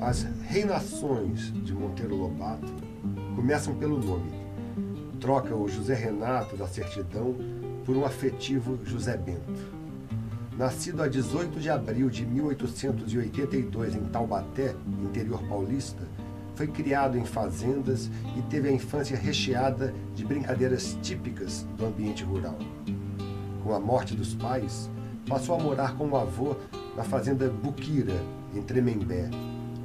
As reinações de Monteiro Lobato começam pelo nome. Troca o José Renato da certidão por um afetivo José Bento. Nascido a 18 de abril de 1882 em Taubaté, interior paulista, foi criado em fazendas e teve a infância recheada de brincadeiras típicas do ambiente rural. Com a morte dos pais, passou a morar com o avô na fazenda Buquira, em Tremembé,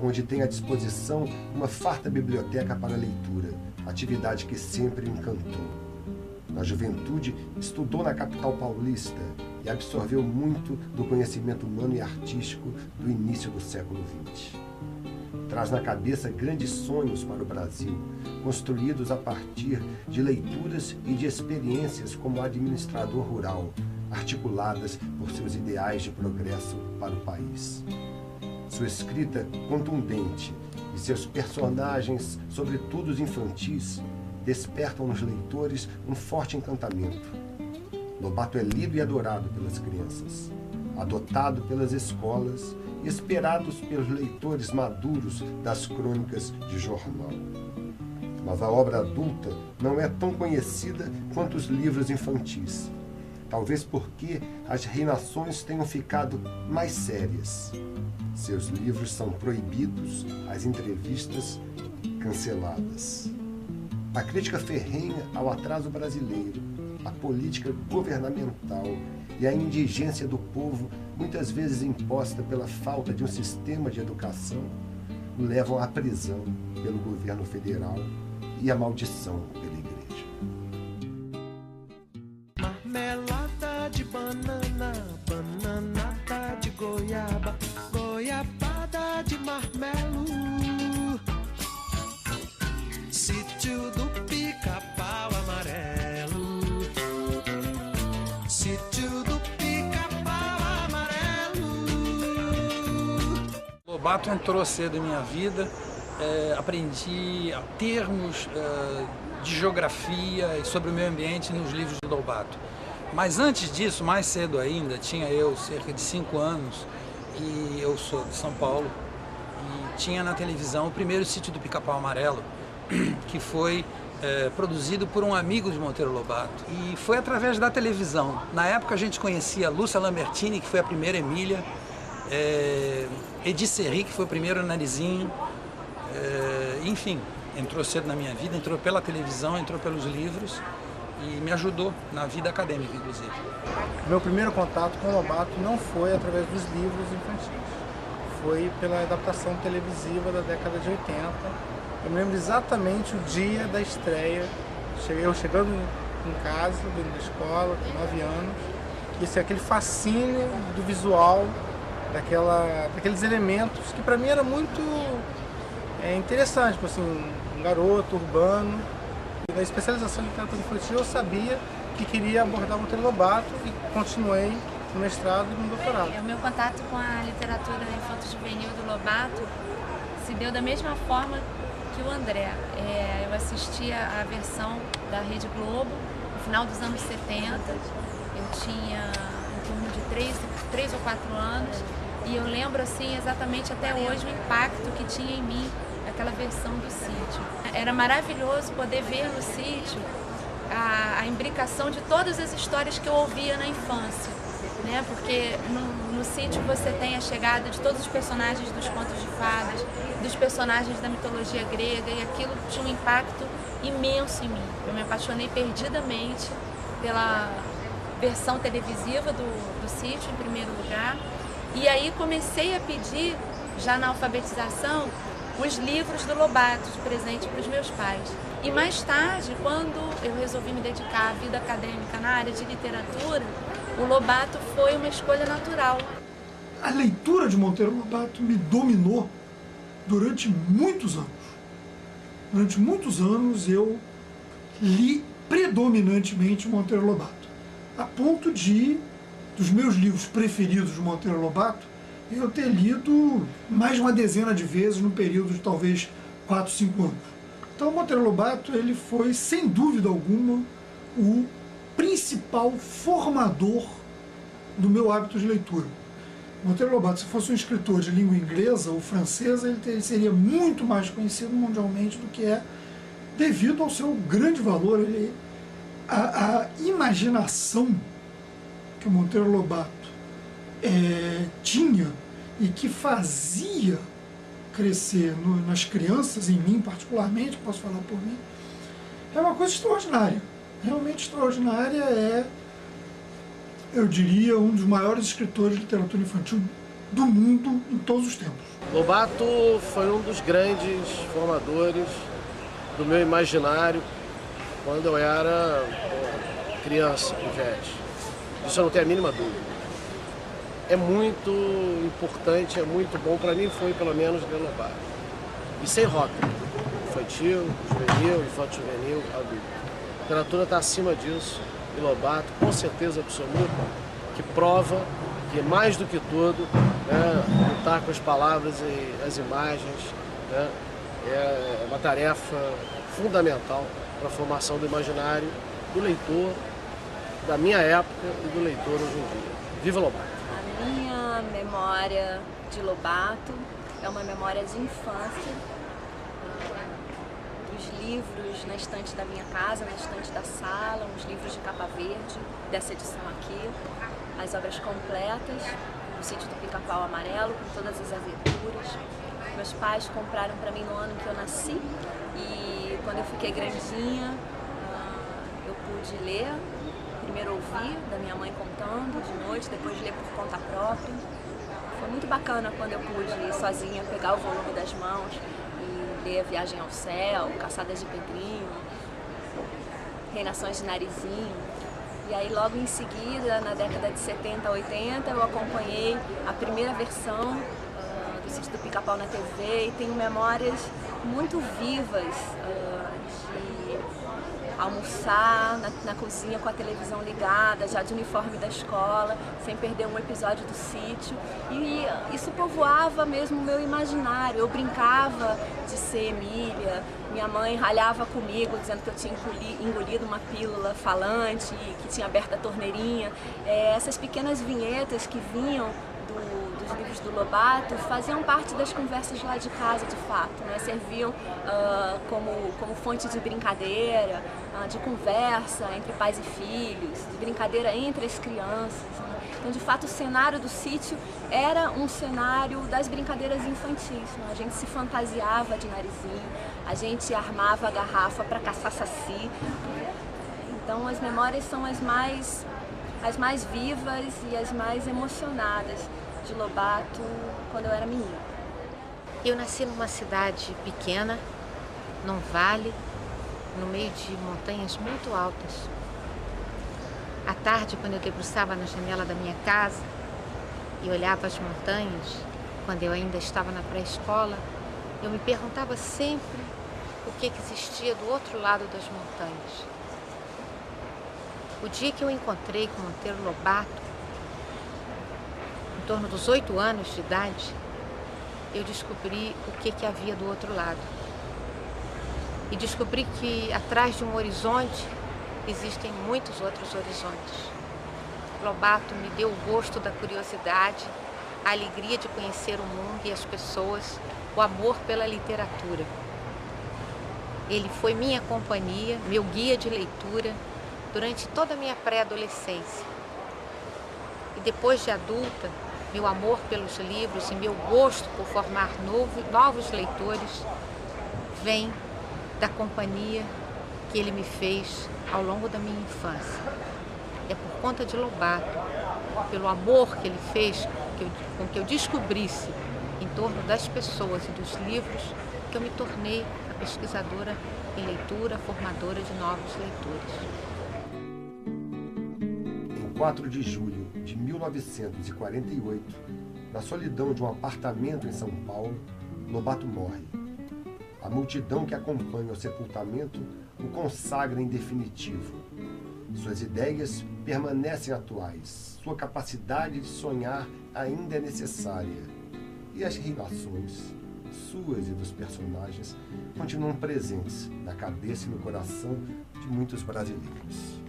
onde tem à disposição uma farta biblioteca para leitura, atividade que sempre o encantou. Na juventude, estudou na capital paulista e absorveu muito do conhecimento humano e artístico do início do século XX. Traz na cabeça grandes sonhos para o Brasil, construídos a partir de leituras e de experiências como administrador rural, articuladas por seus ideais de progresso para o país. Sua escrita contundente e seus personagens, sobretudo os infantis, despertam nos leitores um forte encantamento. Lobato é lido e adorado pelas crianças, adotado pelas escolas e esperados pelos leitores maduros das crônicas de jornal. Mas a obra adulta não é tão conhecida quanto os livros infantis, talvez porque as reinações tenham ficado mais sérias. Seus livros são proibidos, as entrevistas canceladas. A crítica ferrenha ao atraso brasileiro, a política governamental e a indigência do povo, muitas vezes imposta pela falta de um sistema de educação, o levam à prisão pelo governo federal e à maldição pela igreja. Marmelada de banana, bananada de goiaba, goiabada de marmelo. Sítio do Pica-Pau Amarelo. Sítio do Pica-Pau Amarelo. Lobato entrou cedo em minha vida, aprendi termos de geografia e sobre o meio ambiente nos livros do Lobato. Mas antes disso, mais cedo ainda, tinha eu cerca de 5 anos, e eu sou de São Paulo, e tinha na televisão o primeiro Sítio do Pica-Pau Amarelo, que foi produzido por um amigo de Monteiro Lobato. E foi através da televisão. Na época a gente conhecia Lúcia Lambertini, que foi a primeira Emília, Edi Serri, que foi o primeiro Narizinho, enfim, entrou cedo na minha vida, entrou pela televisão, entrou pelos livros e me ajudou na vida acadêmica, inclusive. Meu primeiro contato com o Lobato não foi através dos livros infantis, foi pela adaptação televisiva da década de 80. Eu me lembro exatamente o dia da estreia, eu chegando em casa, vindo da escola, com 9 anos, e assim, aquele fascínio do visual, daqueles elementos que para mim era muito interessante, tipo assim, um garoto urbano. E na especialização em literatura infantil eu sabia que queria abordar o Monteiro Lobato e continuei no mestrado e no doutorado. O meu contato com a literatura infanto-juvenil do Lobato se deu da mesma forma que o André. Eu assistia a versão da Rede Globo no final dos anos 70. Eu tinha em torno de 3 ou 4 anos e eu lembro assim exatamente até hoje o impacto que tinha em mim aquela versão do Sítio. Era maravilhoso poder ver no Sítio a imbricação de todas as histórias que eu ouvia na infância, né? Porque no Sítio você tem a chegada de todos os personagens dos contos de fadas, dos personagens da mitologia grega, e aquilo tinha um impacto imenso em mim. Eu me apaixonei perdidamente pela versão televisiva do Sítio, em primeiro lugar, e aí comecei a pedir, já na alfabetização, os livros do Lobato de presente para os meus pais. E mais tarde, quando eu resolvi me dedicar à vida acadêmica na área de literatura, o Lobato foi uma escolha natural. A leitura de Monteiro Lobato me dominou durante muitos anos. Durante muitos anos eu li predominantemente Monteiro Lobato, a ponto de, dos meus livros preferidos de Monteiro Lobato, eu ter lido mais de uma dezena de vezes no período de talvez 4, 5 anos. Então o Monteiro Lobato ele foi, sem dúvida alguma, o principal formador do meu hábito de leitura. Monteiro Lobato, se fosse um escritor de língua inglesa ou francesa, ele seria muito mais conhecido mundialmente do que é, devido ao seu grande valor. A imaginação que o Monteiro Lobato tinha e que fazia crescer nas crianças, em mim particularmente, posso falar por mim, é uma coisa extraordinária. Realmente extraordinária. Eu diria, um dos maiores escritores de literatura infantil do mundo em todos os tempos. Lobato foi um dos grandes formadores do meu imaginário quando eu era criança, pivete. Isso eu não tenho a mínima dúvida. É muito importante, é muito bom, para mim foi pelo menos ler Lobato. E sem rótulo, infantil, juvenil, infanto-juvenil, adulto. A literatura está acima disso. E Lobato, com certeza absoluta, que prova que mais do que tudo, né, lutar com as palavras e as imagens, né, é uma tarefa fundamental para a formação do imaginário do leitor, da minha época e do leitor hoje em dia. Viva Lobato! A minha memória de Lobato é uma memória de infância, dos livros na estante da minha casa, na estante da sala, uns livros de capa verde, dessa edição aqui, as obras completas, O Sítio do Pica-Pau Amarelo, com todas as aventuras. Meus pais compraram para mim no ano que eu nasci e quando eu fiquei grandinha eu pude ler, primeiro ouvir da minha mãe contando de noite, depois ler por conta própria. Foi muito bacana quando eu pude ir sozinha, pegar o volume das mãos e ler Viagem ao Céu, Caçadas de Pedrinho, Reinações de Narizinho. E aí logo em seguida, na década de 70, 80, eu acompanhei a primeira versão do Sítio do Pica-Pau na TV e tenho memórias muito vivas de almoçar na cozinha com a televisão ligada, já de uniforme da escola, sem perder um episódio do sítio. E isso povoava mesmo o meu imaginário. Eu brincava de ser Emília, minha mãe ralhava comigo, dizendo que eu tinha engolido uma pílula falante, que tinha aberto a torneirinha. Essas pequenas vinhetas que vinham dos livros do Lobato faziam parte das conversas lá de casa, de fato, né? Serviam como fonte de brincadeira, de conversa entre pais e filhos, de brincadeira entre as crianças, né? Então, de fato, o cenário do sítio era um cenário das brincadeiras infantis, né? A gente se fantasiava de narizinho, a gente armava a garrafa para caçar saci. Então, as memórias são as mais vivas e as mais emocionadas de Lobato quando eu era menina. Eu nasci numa cidade pequena, num vale, no meio de montanhas muito altas. À tarde, quando eu debruçava na janela da minha casa e olhava as montanhas, quando eu ainda estava na pré-escola, eu me perguntava sempre o que existia do outro lado das montanhas. O dia que eu encontrei com Monteiro Lobato, em torno dos 8 anos de idade, eu descobri o que havia do outro lado. E descobri que atrás de um horizonte existem muitos outros horizontes. Lobato me deu o gosto da curiosidade, a alegria de conhecer o mundo e as pessoas, o amor pela literatura. Ele foi minha companhia, meu guia de leitura durante toda a minha pré-adolescência. E depois de adulta, meu amor pelos livros e meu gosto por formar novos leitores vem da companhia que ele me fez ao longo da minha infância. É por conta de Lobato, pelo amor que ele fez com que eu descobrisse em torno das pessoas e dos livros, que eu me tornei a pesquisadora em leitura, formadora de novos leitores. Em 4 de julho de 1948, na solidão de um apartamento em São Paulo, Lobato morre. A multidão que acompanha o sepultamento o consagra em definitivo. Suas ideias permanecem atuais, sua capacidade de sonhar ainda é necessária. E as relações, suas e dos personagens, continuam presentes na cabeça e no coração de muitos brasileiros.